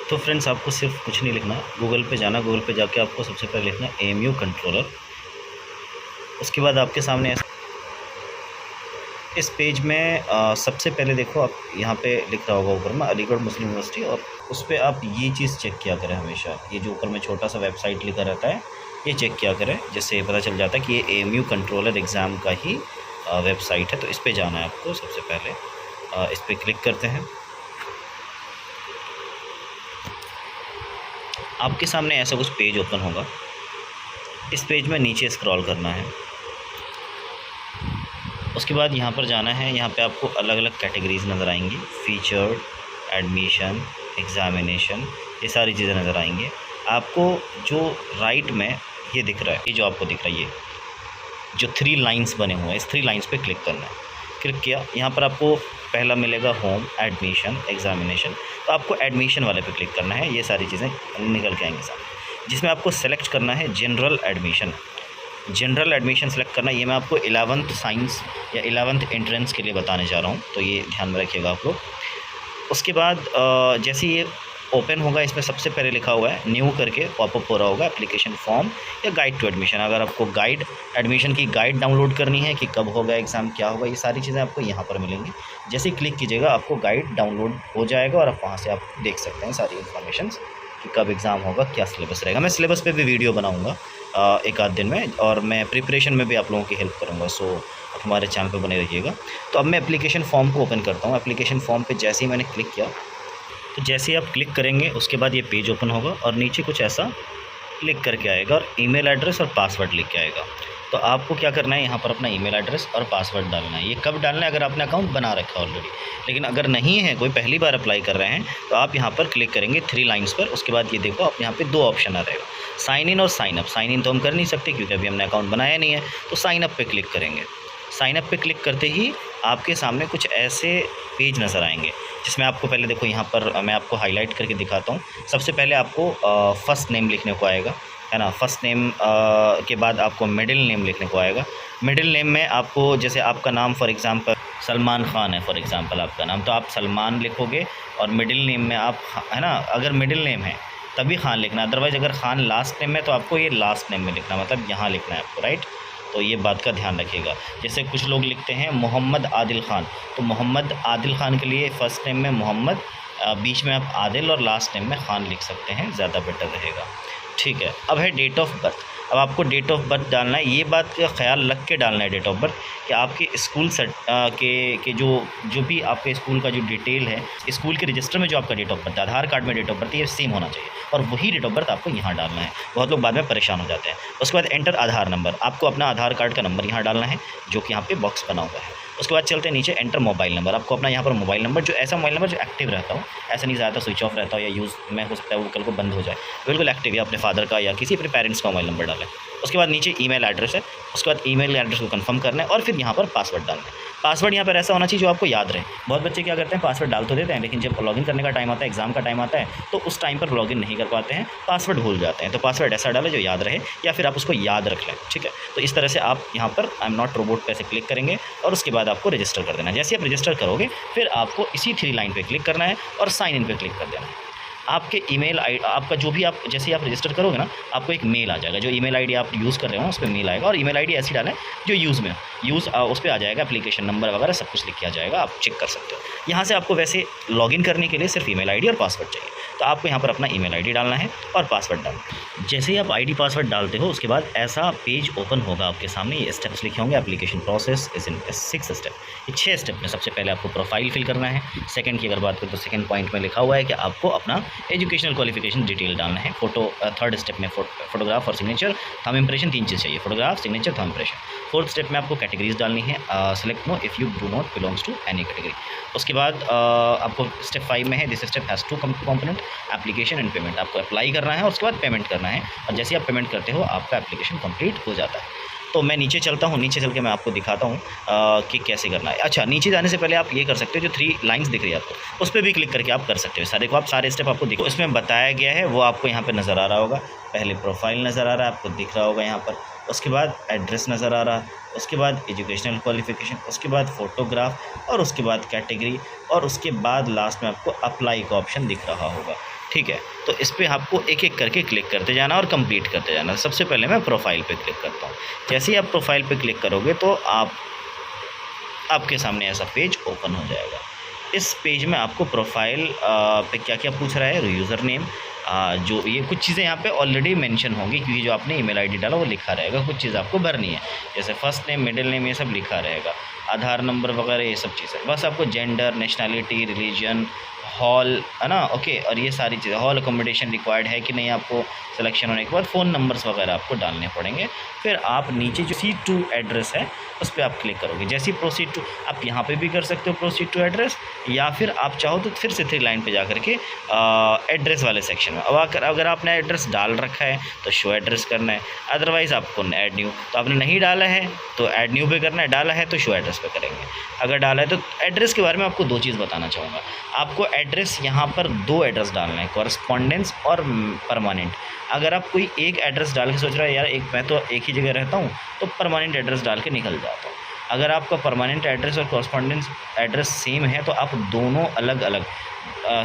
तो फ्रेंड्स आपको सिर्फ कुछ नहीं लिखना, गूगल पे जाना, गूगल पे जाके आपको सबसे पहले लिखना AMU कंट्रोलर। उसके बाद आपके सामने इस पेज में सबसे पहले देखो आप यहाँ पे लिख रहा होगा ऊपर में अलीगढ़ मुस्लिम यूनिवर्सिटी, और उस पर आप ये चीज़ चेक किया करें हमेशा, ये जो ऊपर में छोटा सा वेबसाइट लिखा रहता है ये चेक किया करें, जिससे पता चल जाता है कि ये AMU कंट्रोलर एग्ज़ाम का ही वेबसाइट है। तो इस पर जाना है आपको सबसे पहले, इस पर क्लिक करते हैं। आपके सामने ऐसा कुछ पेज ओपन होगा। इस पेज में नीचे स्क्रॉल करना है। उसके बाद यहाँ पर जाना है, यहाँ पे आपको अलग अलग कैटेगरीज नज़र आएंगी, फीचर्ड, एडमिशन, एग्ज़ामिनेशन, ये सारी चीज़ें नज़र आएंगी। आपको जो राइट में ये दिख रहा है, ये जो आपको दिख रहा है, ये जो 3 लाइंस बने हुए हैं, इस 3 लाइंस पे क्लिक करना है। क्लिक किया, यहाँ पर आपको पहला मिलेगा होम, एडमिशन, एग्ज़ामिनेशन, तो आपको एडमिशन वाले पे क्लिक करना है। ये सारी चीज़ें निकल के आएंगी सामने, जिसमें आपको सेलेक्ट करना है general admission. General admission select करना, ये मैं आपको 11th साइंस या 11th एंट्रेंस के लिए बताने जा रहा हूँ, तो ये ध्यान में रखिएगा आप लोग। उसके बाद जैसे ये ओपन होगा, इसमें सबसे पहले लिखा हुआ है न्यू करके पॉपअप हो रहा होगा, एप्लीकेशन फॉर्म या गाइड टू एडमिशन। अगर आपको गाइड एडमिशन की गाइड डाउनलोड करनी है कि कब होगा एग्ज़ाम, क्या होगा, ये सारी चीज़ें आपको यहाँ पर मिलेंगी। जैसे ही क्लिक कीजिएगा आपको गाइड डाउनलोड हो जाएगा, और आप वहाँ से आप देख सकते हैं सारी इन्फॉर्मेशन कि कब एग्ज़ाम होगा, क्या सिलेबस रहेगा। मैं सिलेबस पे भी वीडियो बनाऊँगा एक आध दिन में, और मैं प्रिपरेशन में भी आप लोगों की हेल्प करूँगा, सो आप हमारे चैनल पे बने रहिएगा। तो अब मैं एप्लीकेशन फॉर्म को ओपन करता हूँ। एप्लीकेशन फॉर्म पे जैसे ही मैंने क्लिक किया, तो जैसे ही आप क्लिक करेंगे उसके बाद ये पेज ओपन होगा, और नीचे कुछ ऐसा लिख करके आएगा, और ईमेल एड्रेस और पासवर्ड लिख के आएगा। तो आपको क्या करना है, यहाँ पर अपना ईमेल एड्रेस और पासवर्ड डालना है। ये कब डालना है, अगर आपने अकाउंट बना रखा है ऑलरेडी, लेकिन अगर नहीं है, कोई पहली बार अप्लाई कर रहे हैं, तो आप यहाँ पर क्लिक करेंगे 3 लाइन्स पर। उसके बाद ये देखो आप यहाँ पे 2 ऑप्शन आ रहेगा, साइन इन और साइन अप। साइन इन तो हम कर नहीं सकते क्योंकि अभी हमने अकाउंट बनाया नहीं है, तो साइन अप पे क्लिक करेंगे। साइन अप पे क्लिक करते ही आपके सामने कुछ ऐसे पेज नज़र आएंगे, जिसमें आपको पहले देखो यहाँ पर मैं आपको हाईलाइट करके दिखाता हूँ। सबसे पहले आपको फ़र्स्ट नेम लिखने को आएगा, है ना। फर्स्ट नेम के बाद आपको मिडिल नेम लिखने को आएगा। मिडिल नेम में आपको, जैसे आपका नाम फॉर एग्ज़ाम्पल सलमान ख़ान है, फॉर एग्ज़ाम्पल आपका नाम, तो आप सलमान लिखोगे, और मिडिल नेम में आप, है ना, अगर मिडिल नेम है तभी ख़ान लिखना, अदरवाइज़ अगर ख़ान लास्ट नेम है तो आपको ये लास्ट नेम में लिखना, मतलब यहाँ लिखना है आपको, राइट। तो ये बात का ध्यान रखिएगा। जैसे कुछ लोग लिखते हैं मोहम्मद आदिल ख़ान, तो मोहम्मद आदिल ख़ान के लिए फ़र्स्ट नेम में मोहम्मद, बीच में आप आदिल, और लास्ट नेम में ख़ान लिख सकते हैं, ज़्यादा बेटर रहेगा, ठीक है। अब है डेट ऑफ बर्थ। अब आपको डेट ऑफ बर्थ डालना है, ये बात का ख्याल रख के डालना है डेट ऑफ बर्थ, कि आपके स्कूल सेट के जो भी आपके स्कूल का जो डिटेल है, स्कूल के रजिस्टर में जो आपका डेट ऑफ बर्थ है, आधार कार्ड में डेट ऑफ बर्थ, ये सेम होना चाहिए, और वही डेट ऑफ बर्थ आपको यहाँ डालना है। बहुत लोग बाद में परेशान हो जाते हैं। उसके बाद एंटर आधार नंबर, आपको अपना आधार कार्ड का नंबर यहाँ डालना है, जो कि यहाँ पे बॉक्स बना हुआ है। उसके बाद चलते हैं नीचे, एंटर मोबाइल नंबर, आपको अपना यहाँ पर मोबाइल नंबर, जो ऐसा मोबाइल नंबर जो एक्टिव रहता हो, ऐसा नहीं ज़्यादा स्विच ऑफ रहता हो या यूज़ में हो सकता है वो कल को बंद हो जाए, बिल्कुल एक्टिव, या अपने फादर का या किसी अपने पेरेंट्स का मोबाइल नंबर डालें। उसके बाद नीचे ईमेल एड्रेस है, उसके बाद ईमेल एड्रेस को कंफर्म करना है, और फिर यहाँ पर पासवर्ड डालना है। पासवर्ड यहाँ पर ऐसा होना चाहिए जो आपको याद रहे। बहुत बच्चे क्या करते हैं, पासवर्ड डाल तो देते हैं, लेकिन जब लॉगिन करने का टाइम आता है, एग्ज़ाम का टाइम आता है, तो उस टाइम पर लॉगिन नहीं कर पाते हैं, पासवर्ड भूल जाते हैं। तो पासवर्ड ऐसा डालें जो याद रहे, या फिर आप उसको याद रख लें, ठीक है। तो इस तरह से आप यहाँ पर आई एम नॉट रोबोट पे ऐसे क्लिक करेंगे, और उसके बाद आपको रजिस्टर कर देना है। जैसे आप रजिस्टर करोगे, फिर आपको इसी 3 लाइन पे क्लिक करना है, और साइन इन पे क्लिक कर देना है। आपके ईमेल आई, आपका जो भी आप, जैसे ही आप रजिस्टर करोगे ना, आपको एक मेल आ जाएगा, जो ईमेल आईडी आप यूज़ कर रहे हो उस पर मेल आएगा, और ईमेल आईडी ऐसी डालें जो यूज़ में उस पर आ जाएगा, एप्लीकेशन नंबर वगैरह सब कुछ लिख के आ जाएगा, आप चेक कर सकते हो। यहाँ से आपको वैसे लॉगिन करने के लिए सिर्फ ईमेल आईडी और पासवर्ड चाहिए, तो आपको यहाँ पर अपना ईमेल आईडी डालना है और पासवर्ड डालना है। जैसे ही आप आईडी पासवर्ड डालते हो, उसके बाद ऐसा पेज ओपन होगा आपके सामने, ये स्टेप्स लिखे होंगे, application process is in 6 step. ये 6 स्टेप में सबसे पहले आपको प्रोफाइल फिल करना है। सेकंड की अगर बात करें तो सेकंड पॉइंट में लिखा हुआ है कि आपको अपना एजुकेशनल क्वालिफिकेशन डिटेल डालना है। फोटो, थर्ड स्टेप में फोटोग्राफ और सिग्नेचर, थंब इंप्रेशन, 3 चीज़ चाहिए, photograph, signature, thumb impression. Fourth step में आपको कैटेगरीज डालनी है, select no if you do not belongs to any category. उसके बाद आपको स्टेप 5 में है, this step has 2 component, application and payment. आपको अप्लाई करना है और उसके बाद पेमेंट करना है, और जैसे आप पेमेंट करते हो आपका एप्लीकेशन कंप्लीट हो जाता है। तो मैं नीचे चलता हूँ, नीचे चल के मैं आपको दिखाता हूँ कि कैसे करना है। अच्छा, नीचे जाने से पहले आप ये कर सकते हो, जो 3 लाइंस दिख रही है आपको, उस पर भी क्लिक करके आप कर सकते हो। सारे को आप सारे स्टेप आपको दिखो, इसमें बताया गया है वो आपको यहाँ पर नज़र आ रहा होगा। पहले प्रोफाइल नज़र आ रहा है आपको, दिख रहा होगा यहाँ पर। उसके बाद एड्रेस नज़र आ रहा, उसके बाद एजुकेशनल क्वालिफ़िकेशन, उसके बाद फ़ोटोग्राफ और उसके बाद कैटेगरी और उसके बाद लास्ट में आपको अप्लाई का ऑप्शन दिख रहा होगा। ठीक है, तो इस पर आपको एक एक करके क्लिक करते जाना और कंप्लीट करते जाना। सबसे पहले मैं प्रोफाइल पे क्लिक करता हूँ। जैसे ही आप प्रोफाइल पे क्लिक करोगे तो आपके सामने ऐसा पेज ओपन हो जाएगा। इस पेज में आपको प्रोफाइल पे क्या क्या पूछ रहा है, यूज़र नेम, जो ये कुछ चीज़ें यहाँ पे ऑलरेडी मेंशन होंगी क्योंकि जो आपने ईमेल आईडी डाला वो लिखा रहेगा। कुछ चीज़ आपको भरनी है, जैसे फर्स्ट नेम, मिडिल नेम, ये सब लिखा रहेगा, आधार नंबर वगैरह ये सब चीज़ें। बस आपको जेंडर, नेशनैलिटी, रिलीजन, हॉल, है ना, ओके, और ये सारी चीज़ें, हॉल अकोमोडेशन रिक्वायर्ड है कि नहीं आपको सिलेक्शन होने के बाद, फ़ोन नंबर्स वगैरह आपको डालने पड़ेंगे। फिर आप नीचे जो C2 एड्रेस है उस पर आप क्लिक करोगे। जैसे ही प्रोसीड टू, आप यहाँ पे भी कर सकते हो प्रोसीड टू एड्रेस, या फिर आप चाहो तो फिर से 3 लाइन पे जा करके एड्रेस वाले सेक्शन में, अब अगर आपने एड्रेस डाल रखा है तो शो एड्रेस करना है, अदरवाइज़ आपको ऐड न्यू, तो आपने नहीं डाला है तो ऐड न्यू पे करना है, डाला है तो शो एड्रेस पे करेंगे। अगर डाला है तो एड्रेस के बारे में आपको 2 चीज़ बताना चाहूँगा। आपको एड्रेस यहाँ पर 2 एड्रेस डालना है, कॉरस्पॉन्डेंस और परमानेंट। अगर आप कोई एक एड्रेस डाल के सोच रहे हैं यार मैं तो एक ही जगह रहता हूँ, तो परमानेंट एड्रेस डाल के निकल जाता हूँ। अगर आपका परमानेंट एड्रेस और कॉरस्पॉन्डेंस एड्रेस सेम है तो आप दोनों अलग अलग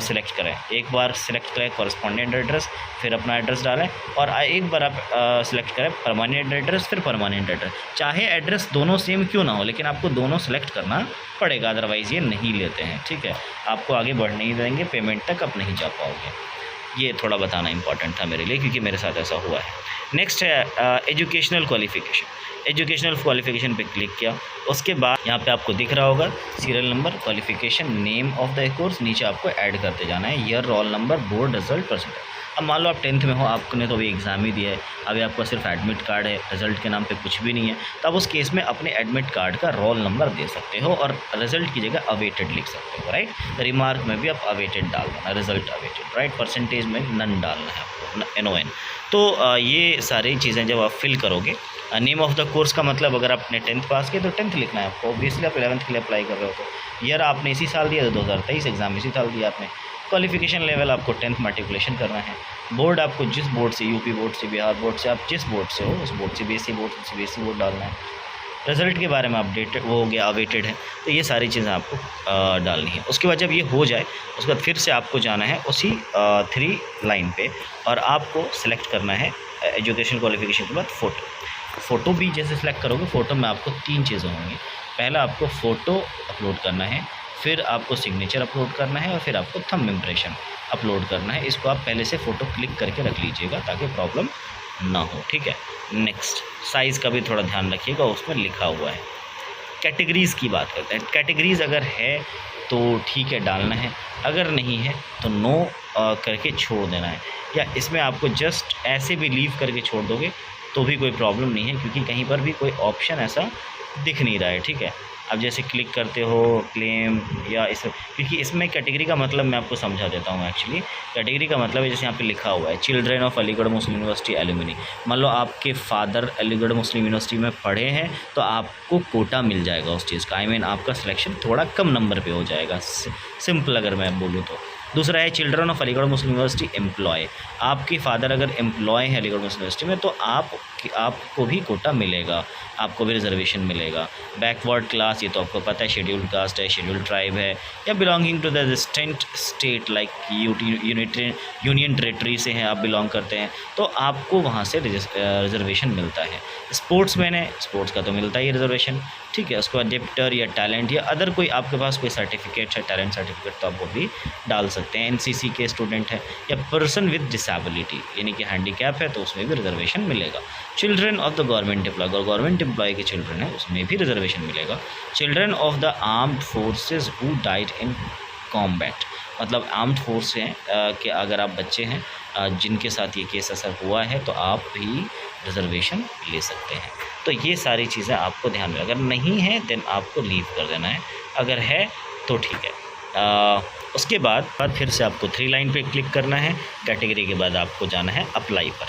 सिलेक्ट करें। एक बार सिलेक्ट करें कॉरस्पॉन्डेंट एड्रेस, फिर अपना एड्रेस डालें, और एक बार आप सिलेक्ट करें परमानेंट एड्रेस, फिर परमानेंट एड्रेस। चाहे एड्रेस दोनों सेम क्यों ना हो, लेकिन आपको दोनों सेलेक्ट करना पड़ेगा, अदरवाइज़ ये नहीं लेते हैं। ठीक है, आपको आगे बढ़ नहीं देंगे, पेमेंट तक आप नहीं जा पाओगे। ये थोड़ा बताना इंपॉर्टेंट था मेरे लिए क्योंकि मेरे साथ ऐसा हुआ है। नेक्स्ट है एजुकेशनल क्वालिफ़िकेशन। एजुकेशनल क्वालिफ़िकेशन पे क्लिक किया, उसके बाद यहाँ पे आपको दिख रहा होगा serial number, qualification, name of the course, नीचे आपको ऐड करते जाना है, year, roll number, board result, percentage. अब मान लो आप 10th में हो, आपने तो अभी एग्ज़ाम ही दिया है, अभी आपका सिर्फ एडमिट कार्ड है, रिज़ल्ट के नाम पे कुछ भी नहीं है, तो आप उस केस में अपने एडमिट कार्ड का रोल नंबर दे सकते हो और रिज़ल्ट की जगह अवेटेड लिख सकते हो, राइट। रिमार्क में भी आप अवेटेड डाल देना, रिज़ल्ट अवेटेड, राइट। परसेंटेज में नन डालना है आपको, NON। तो ये सारी चीज़ें जब आप फिल करोगे, नेम ऑफ द कोर्स का मतलब अगर आपने 10th पास किया तो 10th लिखना है आपको, ऑब्वियसली आप 11th के लिए अप्लाई कर रहे हो तो ईयर आपने इसी साल दिया, 2023 एग्ज़ाम इसी साल दिया आपने। क्वालिफ़िकेशन लेवल आपको 10th मैट्रिकुलेशन करना है। बोर्ड आपको जिस बोर्ड से, यूपी बोर्ड से, बिहार बोर्ड से, आप जिस बोर्ड से हो उस board, CBSE board, CBSE board डालना है। रिज़ल्ट के बारे में अपडेटेड वो हो गया, अवेटेड है, तो ये सारी चीज़ें आपको डालनी है। उसके बाद जब ये हो जाए उसके बाद फिर से आपको जाना है उसी 3 लाइन पे और आपको सेलेक्ट करना है एजुकेशन क्वालिफ़िकेशन के बाद फ़ोटो भी जैसे सेलेक्ट करोगे, फ़ोटो में आपको 3 चीज़ें होंगी। पहला आपको फ़ोटो अपलोड करना है, फिर आपको सिग्नेचर अपलोड करना है और फिर आपको थंब इम्प्रेशन अपलोड करना है। इसको आप पहले से फ़ोटो क्लिक करके रख लीजिएगा ताकि प्रॉब्लम ना हो, ठीक है। नेक्स्ट, साइज़ का भी थोड़ा ध्यान रखिएगा, उसमें लिखा हुआ है। कैटेगरीज़ की बात करते हैं। कैटेगरीज़ अगर है तो ठीक है डालना है, अगर नहीं है तो नो करके छोड़ देना है, या इसमें आपको जस्ट ऐसे भी लीव करके छोड़ दोगे तो भी कोई प्रॉब्लम नहीं है क्योंकि कहीं पर भी कोई ऑप्शन ऐसा दिख नहीं रहा है, ठीक है। अब जैसे क्लिक करते हो क्लेम या इस, क्योंकि इसमें कैटेगरी का मतलब मैं आपको समझा देता हूँ। एक्चुअली कैटेगरी का मतलब है जैसे यहाँ पे लिखा हुआ है children of Aligarh Muslim university alumni. मान लो आपके फादर अलीगढ़ मुस्लिम यूनिवर्सिटी में पढ़े हैं तो आपको कोटा मिल जाएगा उस चीज़ का, आपका सिलेक्शन थोड़ा कम नंबर पर हो जाएगा, सिंपल अगर मैं बोलूँ तो। दूसरा है children of Aligarh Muslim University employ. आपके फादर अगर एम्प्लॉय है अलीगढ़ मुस्लिम यूनिवर्सिटी में तो आपको भी कोटा मिलेगा, आपको भी रिजर्वेशन मिलेगा। बैकवर्ड क्लास, ये तो आपको पता है, शेड्यूल्ड कास्ट है, शेड्यूल्ड ट्राइब है, या belonging to the distant state like union territory से हैं आप, बिलोंग करते हैं तो आपको वहाँ से रिजर्वेशन मिलता है। स्पोर्ट्समैन है, स्पोर्ट्स का तो मिलता ही रिजर्वेशन, ठीक है। उसके बाद डेप्टर या टैलेंट या अदर कोई आपके पास कोई सर्टिफिकेट है, टैलेंट सर्टिफिकेट, तो आप वो भी डाल सकते हैं। NCC के स्टूडेंट है या पर्सन विद डिसेबिलिटी यानी कि हैंडीकैप है तो उसमें भी रिजर्वेशन मिलेगा। Children of the government employ, अगर गवर्नमेंट एम्प्लॉय के चिल्ड्रन है उसमें भी रिजर्वेशन मिलेगा। Children of the armed forces who died in combat, मतलब आर्म्ड फोर्स हैं कि अगर आप बच्चे हैं जिनके साथ ये केस असर हुआ है तो आप भी रिजर्वेशन ले सकते हैं। तो ये सारी चीज़ें आपको ध्यान में, अगर नहीं है देन आपको लीव कर देना है, अगर है तो ठीक है। उसके बाद फिर से आपको 3 लाइन पे क्लिक करना है। कैटेगरी के बाद आपको जाना है अप्लाई पर।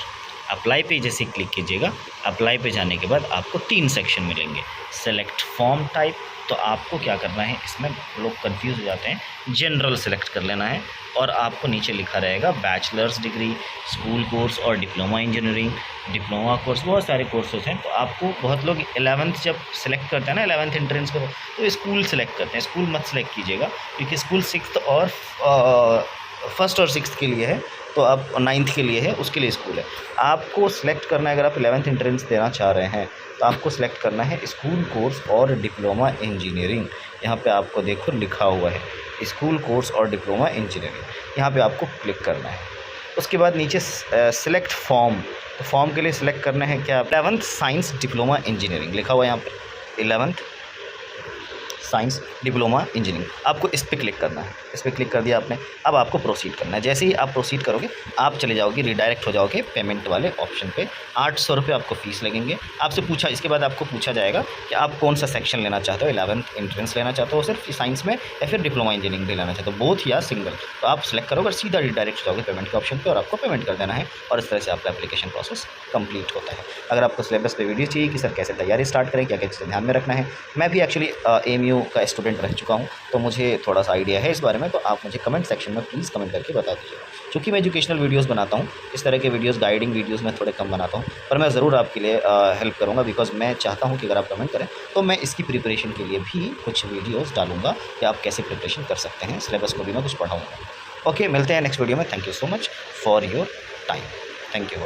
अप्लाई पे जैसे क्लिक कीजिएगा, अप्लाई पे जाने के बाद आपको 3 सेक्शन मिलेंगे। सेलेक्ट फॉर्म टाइप, तो आपको क्या करना है, इसमें लोग कंफ्यूज हो जाते हैं, जनरल सेलेक्ट कर लेना है और आपको नीचे लिखा रहेगा बैचलर्स डिग्री, स्कूल कोर्स और डिप्लोमा इंजीनियरिंग, डिप्लोमा कोर्स, बहुत सारे कोर्सेज हैं। तो आपको बहुत लोग 11th जब सेलेक्ट करते हैं ना, 11th एंट्रेंस को, तो स्कूल सेलेक्ट करते हैं। स्कूल मत सेलेक्ट कीजिएगा क्योंकि स्कूल 6th और 1st और 6th के लिए है, तो आप 9th के लिए है, उसके लिए स्कूल है। आपको सिलेक्ट करना है, अगर आप 11th एंट्रेंस देना चाह रहे हैं तो आपको सिलेक्ट करना है स्कूल कोर्स और डिप्लोमा इंजीनियरिंग। यहाँ पे आपको देखो लिखा हुआ है स्कूल कोर्स और डिप्लोमा इंजीनियरिंग, यहाँ पे आपको क्लिक करना है। उसके बाद नीचे सिलेक्ट फॉर्म, तो फॉर्म के लिए सिलेक्ट करना है क्या, 11th साइंस डिप्लोमा इंजीनियरिंग लिखा हुआ है यहाँ पे, 11th साइंस डिप्लोमा इंजीनियरिंग, आपको इस पर क्लिक करना है। इस पर क्लिक कर दिया आपने, अब आपको प्रोसीड करना है। जैसे ही आप प्रोसीड करोगे आप चले जाओगे, रिडायरेक्ट हो जाओगे पेमेंट वाले ऑप्शन पे। 800 रुपये आपको फ़ीस लगेंगे। आपसे पूछा, इसके बाद आपको पूछा जाएगा कि आप कौन सा सेक्शन लेना चाहते हो, 11th एंट्रेंस लेना चाहते हो सिर्फ साइंस में या फिर डिप्लोमा इंजीनियरिंग लेना चाहते हो, बोथ या सिंगल, तो आप सिलेक्ट करोगे और सीधा रिडायरेक्ट हो जाओगे पेमेंट के ऑप्शन पर और आपको पेमेंट कर देना है और इस तरह से आपका एप्लीकेशन प्रोसेस कंप्लीट होता है। अगर आपको सिलेबस पे वीडियो चाहिए कि सर कैसे तैयारी स्टार्ट करें, क्या क्या चीज़ें ध्यान में रखना है, मैं भी एक्चुअली AMU का स्टूडेंट रह चुका हूँ तो मुझे थोड़ा सा आइडिया है इस बारे में, तो आप मुझे कमेंट सेक्शन में प्लीज़ कमेंट करके बता दीजिएगा। क्योंकि मैं एजुकेशनल वीडियोस बनाता हूँ, इस तरह के वीडियोस, गाइडिंग वीडियोस मैं थोड़े कम बनाता हूँ, पर मैं ज़रूर आपके लिए हेल्प करूँगा, बिकॉज मैं चाहता हूँ कि अगर आप कमेंट करें तो मैं इसकी प्रिपरेशन के लिए भी कुछ वीडियोज़ डालूँगा कि आप कैसे प्रिपरेशन कर सकते हैं, सिलेबस को भी मैं कुछ पढ़ाऊँगा। ओके, मिलते हैं नेक्स्ट वीडियो में। Thank you so much for your time. Thank you.